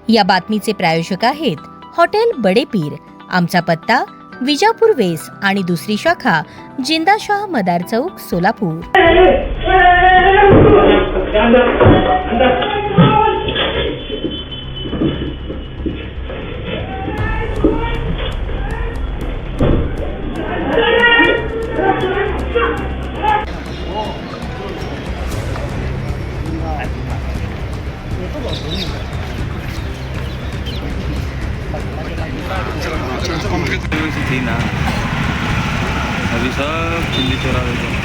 या बातमीचे प्रायोजक आहेत हॉटेल बडे पीर। आमचा पत्ता विजापूर वेस आणि दुसरी शाखा जिंदाशाह मदार चौक सोलापूर। थी ना अभी सब चिल्ली चोरा देतो।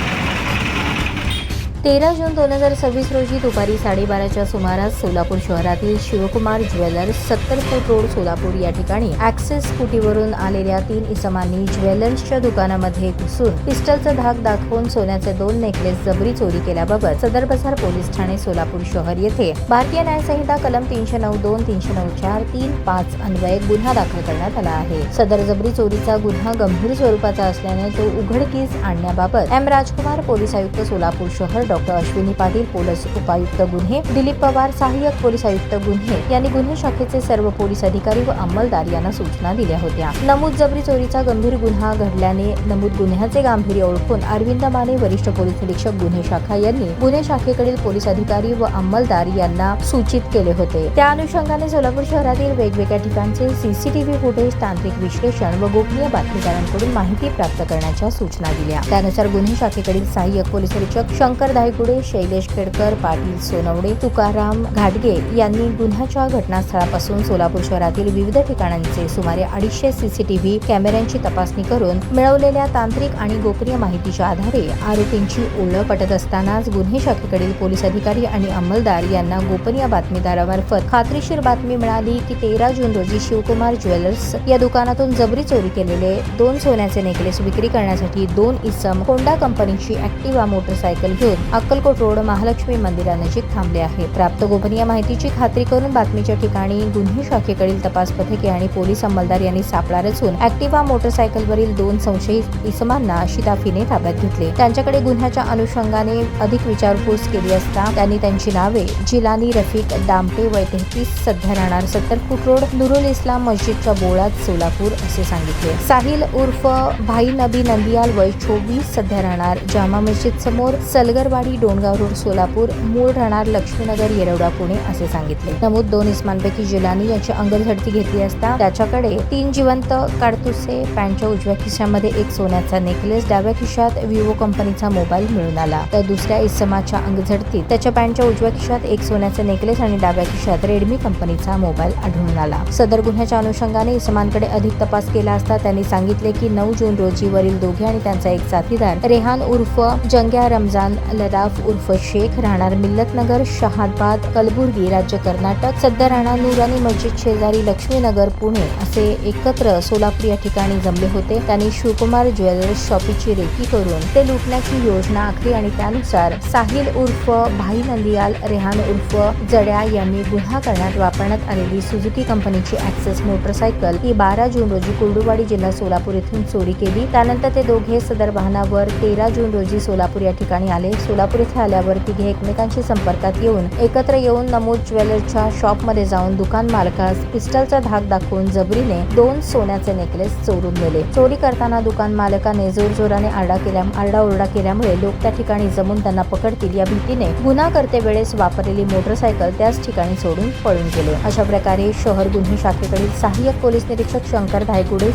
13 जून 2026 रोजी दुपारी 12:30च्या सुमारास सोलापूर शहरातील Shivkumar jewellers 70 foot road Solapur या ठिकाणी ॲक्सेस स्कूटीवरून आलेल्या 3 इसमांनी ज्वेलर्सच्या दुकानामध्ये घुसून पिस्टलचा धाक दाखवून सोन्याचे 2 नेकलेस जबरी चोरी केल्याबाबत सदर बाजार पोलीस ठाणे सोलापूर शहर येथे भारतीय न्यायसंहिता कलम 392, 394, 35 अन्वये गुन्हा दाखल करण्यात आला आहे। सदर जबरी चोरीचा गुन्हा गंभीर स्वरूपाचा असल्याने तो उघडकीस आणण्याबाबत एम राजकुमार पोलीस आयुक्त सोलापूर शहर, डॉक्टर अश्विनी पाटील पोलीस उपायुक्त गुन्हे, दिलीप पवार सहाय्यक पोलीस आयुक्त गुन्हे यांनी गुन्हे शाखेचे सर्व पोलीस अधिकारी व अंमलदार यांना सूचना दिल्या होत्या। नमूद जबरी चोरीचा गंभीर गुन्हा घडल्याने नमूद गुन्ह्याचे गांभीर्य ओळखून अरविंद माने वरिष्ठ पोलीस निरीक्षक गुन्हे शाखा यांनी गुन्हे शाखेकडील पोलीस अधिकारी व अंमलदार यांना सूचित केले होते। त्या अनुषंगाने सोलापूर शहरातील वेगवेगळ्या ठिकाणचे सीसीटीव्ही फुटेज तांत्रिक विश्लेषण व गोपनीय बातमीदारांकडून माहिती प्राप्त करण्याच्या सूचना दिल्या। त्यानुसार गुन्हे शाखेकडील सहाय्यक पोलीस निरीक्षक शंकर धायगुडे, शैलेश खेडकर, पाटील सोनवडे, तुकाराम घाटगे यांनी गुन्ह्याच्या घटनास्थळापासून सोलापूर शहरातील विविध ठिकाणांचे सुमारे 250 सीसीटीव्ही कॅमेऱ्यांची तपासणी करून मिळवलेल्या तांत्रिक आणि गोपनीय माहितीच्या आधारे आरोपींची ओळख पटत असतानाच गुन्हे शाखेकडील पोलीस अधिकारी आणि अंमलदार यांना गोपनीय बातमीदारामार्फत खात्रीशीर बातमी मिळाली की 13 जून रोजी शिवकुमार ज्वेलर्स या दुकानातून जबरी चोरी केलेले 2 सोन्याचे नेकलेस विक्री करण्यासाठी 2 इसम होंडा कंपनीची ॲक्टिवा मोटरसायकल घेऊन अक्कलकोट रोड महालक्ष्मी मंदिरानजीक थांबले आहे। प्राप्त गोपनीय माहितीची खात्री करून बातमीच्या ठिकाणी गुन्हे शाखेकडील तपास पथके आणि पोलीस अंमलदार यांनी सापळा रचून ॲक्टिवा मोटरसायकलवरील 2 संशयित इसमांना शिताफीने ताब्यात घेतले। त्यांच्याकडे गुन्ह्याच्या अनुषंगाने अधिक विचारपूस केली असता त्यांनी त्यांची नावे जिलानी रफिक दामटे वय 33 सध्या राहणार 70 फूट रोड नुरुल इस्लाम मस्जिदच्या बोळात सोलापूर असे सांगितले। साहिल उर्फ भाई नबी नंदियाल वय 24 सध्या राहणार जामा मस्जिद समोर सलगरवाडी डोणगाव रोड सोलापूर मूळ राहणार लक्ष्मीनगर येरवडा पुणे असे सांगितले। नमूद 2 इसमांपैकी जिलानी याची अंगझडती घेतली असता त्याच्याकडे 3 जिवंत काडतुसे, पॅन्टच्या उजव्या खिशामध्ये 1 सोन्याचा नेकलेस, डाव्या खिशात विवो कंपनीचा मोबाईल मिळून आला। तर दुसऱ्या इसमाच्या अंगझडतीत त्याच्या पॅन्टच्या उजव्या खिशात 1 सोन्याचे नेकलेस आणि डाव्या खिशात रेडमी कंपनीचा मोबाईल आढळून आला। सदर गुन्ह्याच्या अनुषंगाने इसमांकडे अधिक तपास केला असता त्यांनी सांगितले की 9 जून रोजी वरील दोघे आणि त्यांचा एक साथीदार रेहान उर्फ जंग्या रमजान लदाफ उर्फ शेख राहणार मिल्लतनगर शहादाबाद कलबुर्गी राज्य कर्नाटक सध्या राहणार नुरानी मस्जिद शेजारी लक्ष्मीनगर पुणे असे एकत्र सोलापूर या ठिकाणी जमले होते। त्यांनी शिवकुमार ज्वेलर्स शॉपीची रेकी करून ते लुटण्याची योजना आखली आणि त्यानुसार साहिल उर्फ भाई नंदियाल, रेहान उर्फ जड्या यांनी गुन्हा करण्यात वापरण्यात आलेली सुझुकी कंपनीची ॲक्सेस मोटरसायकल ही 12 जून रोजी कुर्डुवाडी जिल्हा सोलापूर येथून चोरी केली। त्यानंतर ते दोघे सदर वाहनावर 13 जून रोजी सोलापूर या ठिकाणी आले। सोलापूर येथे आल्यावर तिघे एकमेकांशी संपर्कात येऊन एकत्र येऊन नमूद ज्वेलर्सच्या शॉपमध्ये जाऊन दुकान मालकास पिस्टलचा धाक दाखवून जबरीने 2 सोन्याचे नेकलेस चोरून नेले। चोरी करताना दुकान मालकाने जोरजोराने आरडाओरडा केल्यामुळे लोक त्या ठिकाणी जमून त्यांना पकडतील या भीतीने गुन्हा करते वेळेस वापरलेली मोटरसायकल त्याच ठिकाणी सोडून पळून गेले। अशा प्रकारे शहर गुन्हे शाखेकडील सहाय्यक पोलीस निरीक्षक शंकर धायगुडे,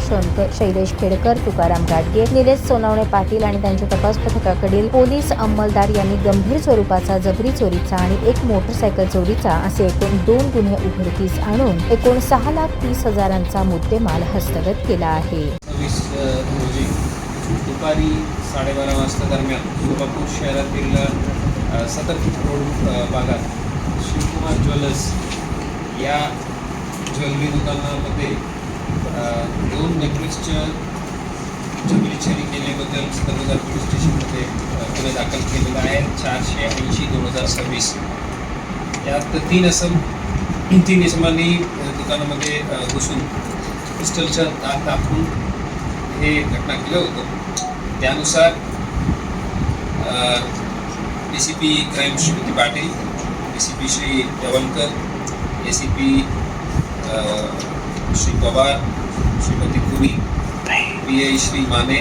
शैलेश खेडकर, तुकाराम घाटगे, निलेश सोनवणे पाटील आणि त्यांच्या तपास पथकाकडील पोलीस अंमलदार यांनी गंभीर स्वरूपाचा जबरी चोरीचा आणि 1 मोटरसायकल चोरीचा असे एकूण 2 गुन्हे उघडकीस आणून एकूण 6,30,000चा मुद्देमाल हस्तगत केला आहे। दुपारी 12:30 वाजता दरम्यान सोलापूर शहरातील 70 फूट रोड भागात शिवकुमार ज्वेलर्स या ज्वेलरी दुकानामध्ये 2 नेकलेसच्या जबरी चोरी केल्याबद्दल सदर पोलीस स्टेशनमध्ये गुन्हा दाखल केलेला आहे 480/2026। यात 3 इसमांनी दुकानामध्ये घुसून पिस्टलच्या दाग दाखवून हे घटना केलं होतं। त्यानुसार DCP crime Shrimati Patil, DCP Shri Jawalkar, ACP Shri Pawar, Shrimati Puri, PA. Shri Mane,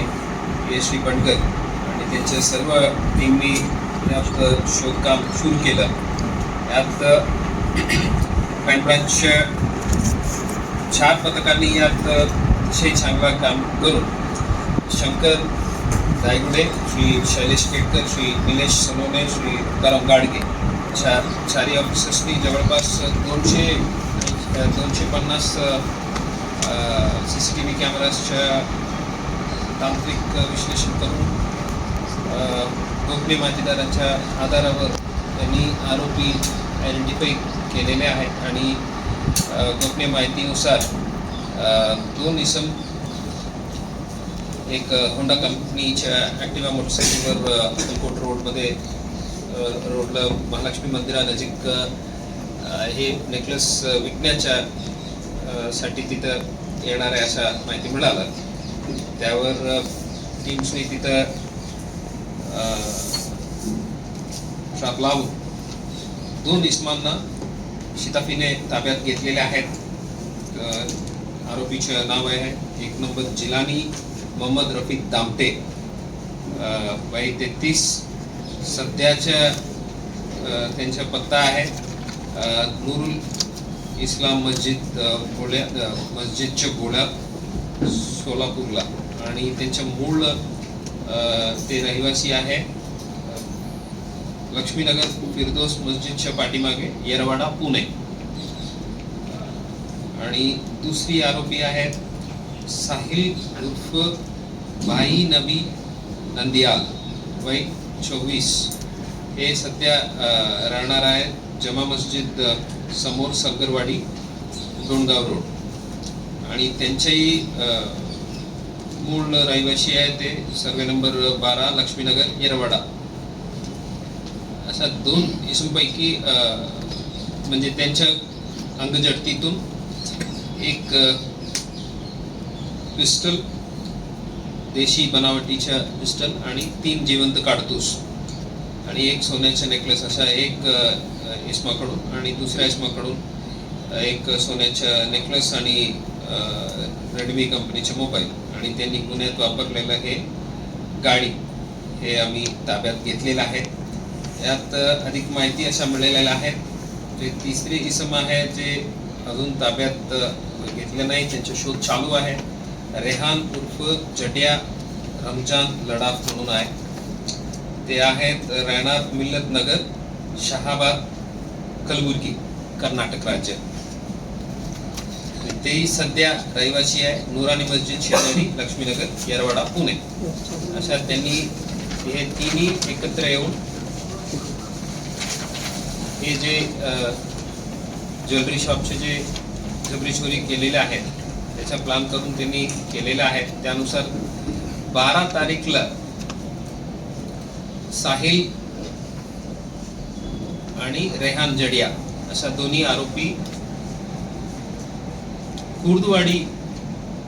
PA. Shri Bandgar आणि त्यांच्या सर्व टीमनी यात शोधकाम सुरू केलं. यात क्राईम ब्रांचच्या 4 पथकांनी यात अतिशय चांगला काम करून शंकर दायगुडे, श्री शैलेश केटकर, श्री निलेश सोनवणे, श्री तुकाराम गाडगे चारही ऑफिसर्सनी जवळपास 250 CCTV कॅमेराजच्या तांत्रिक विश्लेषण करून गोपनीय माहितीदारांच्या आधारावर त्यांनी आरोपी आयडेंटिफाय केलेले आहेत आणि गोपनीय माहितीनुसार 2 इसम एक होंडा कंपनीच्या ॲक्टिवा मोटरसायकलवर अक्कलकोट रोडला महालक्ष्मी मंदिरानजीक हे नेकलेस विकण्याच्या साठी तिथं येणार आहे अशा माहिती मिळाला. त्यावर टीम्सने तिथं ट्रॅप लावून 2 इसमांना शिताफीने ताब्यात घेतलेले आहेत. आरोपीचे नाव आहे 1 नंबर जिलानी मोहम्मद रफीक दामटे, वय 33. सध्याच्या त्यांचा पत्ता आहे नूरुल इस्लाम मस्जिदच्या गोळ्यात सोलापूरला आणि त्यांच्या मूळ ते रहिवासी आहे लक्ष्मीनगर फिरदोस मस्जिदच्या पाठीमागे येरवाडा पुणे. आणि दुसरी आरोपी आहेत साहिल उर्फ भाई नबी नंदियाल, वय 24. हे सध्या राहणार आहे जमा मस्जिद समोर सलगरवाडी डोणगाव रोड आणि त्यांच्याही मूळ रहिवासी आहे ते सर्वे नंबर 12 लक्ष्मीनगर येरवाडा. अशा 2 इसमपैकी म्हणजे त्यांच्या अंगजडतीतून एक पिस्टल, देशी बनावटीच्या पिस्टल आणि 3 जिवंत काडतूस आणि 1 सोन्याचा नेकलेस अशा एक इसमाकडून आणि दुसऱ्या इसमाकडून एक सोन्याचा नेकलेस आणि रेडमी कंपनीचे मोबाईल आणि त्यांनी गुन्ह्यात वापरलेलं हे गाडी हे आम्ही ताब्यात घेतलेलं आहे. यात अधिक माहिती अशा मिळालेल्या आहेत. जे तिसरे इसम आहे जे अजून ताब्यात घेतले नाही, त्यांचा शोध चालू आहे. रेहान उर्फ जडिया रमजान लडाख म्हणून आहे. ते आहेत राहणार मिल्लत नगर, शहाबाद, कलबुर्गी, कर्नाटक राज्य. तेही सध्या रहिवासी आहे नूरानी मस्जिद शेजारी लक्ष्मीनगर येरवाडा पुणे. अशा त्यांनी हे तिन्ही एकत्र येऊन हे जे ज्वेलरी शॉपचे जे जबरी चोरी केलेले आहेत त्याचा प्लॅन करून त्यांनी केलेला आहे. त्यानुसार 12 तारीखला साहिल आणि रेहान जडिया अशा दोन्ही आरोपी कुर्दवाडी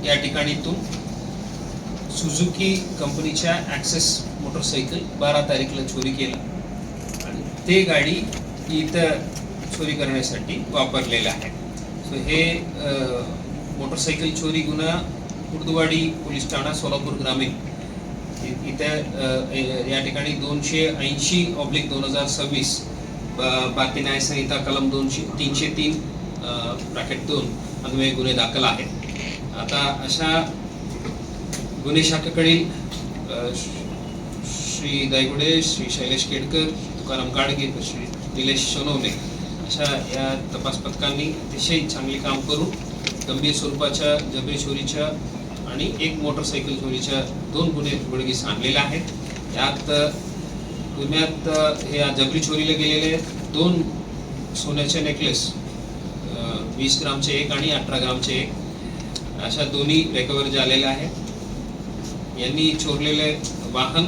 या ठिकाणीतून सुझुकी कंपनीच्या ॲक्सेस मोटरसायकल 12 तारीखला चोरी केला आणि ते गाडी इथं चोरी करण्यासाठी वापरलेलं आहे. सो हे मोटरसायकल चोरी गुन्हा कुर्दवाडी पोलीस ठाणा सोलापूर ग्रामीण इथं या ठिकाणी 280/2026 भारतीय न्याय संहिता कलम 303 ब्रॅकेट 2 अन्वये गुन्हे दाखल आहेत. आता अशा गुन्हे शाखेकडील श्री दायगुडे, श्री शैलेश केटकर, तुकाराम गाडगे, श्री निलेश सोनवणे अशा या तपास पथकांनी अतिशय चांगले काम करून गंभीर स्वरूपाच्या जबरी चोरीच्या आणि 1 मोटरसायकल चोरीच्या 2 गुन्हे उघडकीस आणलेले आहेत. यात गुन्ह्यात हे जबरी चोरीला गेलेले 2 सोन्याचे नेकलेस 20 ग्रामचे 1 आणि 18 ग्रामचे 1 अशा दोन्ही रिकव्हर झालेले आहेत. यांनी चोरलेले वाहन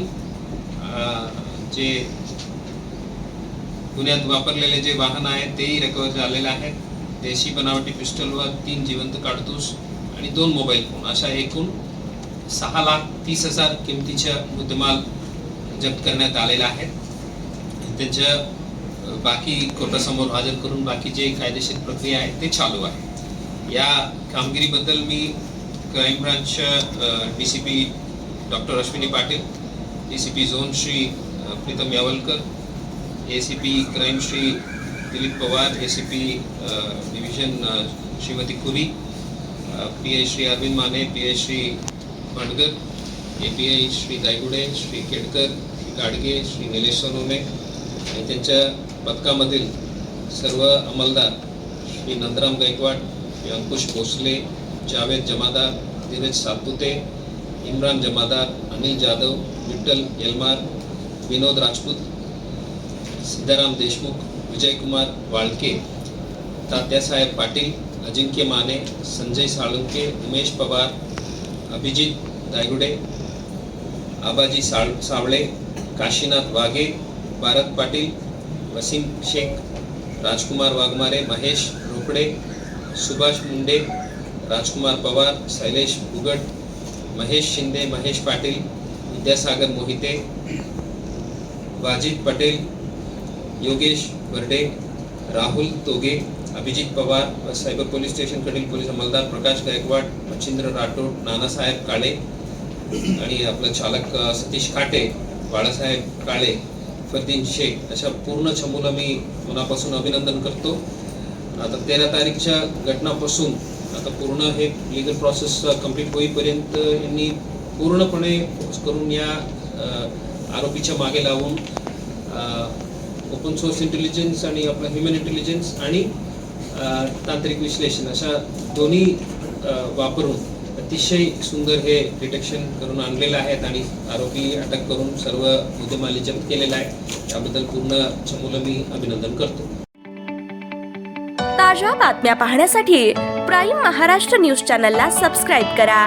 जे गुन्ह्यात वापरलेले जे वाहन आहे तेही रिकव्हर झालेले आहेत. देशी बनावटी पिस्टल व 3 जिवंत काडतूस आणि 2 मोबाईल फोन अशा एकूण 6,30,000 किमतीच्या मुद्देमाल जप्त करण्यात आलेला आहे. त्यांच्या बाकी कोर्टासमोर हजर करून बाकी जे कायदेशीर प्रक्रिया आहे ते चालू आहे. या कामगिरीबद्दल मी क्राईम ब्रांचच्या DCP doctor Ashwini Patil, DCP zone Shri Pritam Yavalkar, ACP crime Shri Dilip Pawar, ACP division Shrimati Khuri, PI Shri Arvind Mane, PI Shri भांडगर, API Shri Daygude, Shri Kedkar, Shri Gadge, Shri Nilesh Sonawane आणि त्यांच्या पथकामधील सर्व अंमलदार श्री नंदराम गायकवाड, श्री अंकुश भोसले, जावेद जमादार, धीरज सातपुते, इम्रान जमादार, अनिल जाधव, विठ्ठल यलमार, विनोद राजपूत, सिद्धाराम देशमुख, विजयकुमार वाळके, तात्यासाहेब पाटील, अजिंक्य माने, संजय साळुंके, उमेश पवार, अभिजित दायगुडे, आबाजी सावळे, काशीनाथ वाघे, भारत पाटील, वसीम शेख, राजकुमार वाघमारे, महेश रोकडे, सुभाष मुंडे, राजकुमार पवार, शैलेश बुगट, महेश शिंदे, महेश पाटील, विद्यासागर मोहिते, वाजिद पटेल, योगेश बर्डे, राहुल तोगे, अभिजित पवार व सायबर पोलीस स्टेशनकडील पोलीस अंमलदार प्रकाश गायकवाड, मच्छिंद्र राठोड, नानासाहेब काळे आणि आपलं चालक सतीश खाटे, बाळासाहेब काळे, फरदीन शेख अशा पूर्ण चमूला मी मनापासून अभिनंदन करतो. आता 13 तारीखच्या घटनापासून आता पूर्ण हे लिगल प्रोसेस कंप्लीट होईपर्यंत यांनी पूर्णपणे फोकस करून या आरोपीच्या मागे लावून ओपन सोर्स इंटेलिजन्स आणि आपला ह्युमन इंटेलिजन्स आणि तांत्रिक विश्लेषण अशा दोन्ही वापरून अतिशय सुंदर हे डिटेक्शन करून आणलेलं आहेत आणि आरोपी अटक करून सर्व मुद्देमाल जप्त केलेला आहे. त्याबद्दल पूर्ण चमूला मी अभिनंदन करतो. ताज्या बातम्या पाहण्यासाठी प्राईम महाराष्ट्र न्यूज चॅनलला सबस्क्राईब करा.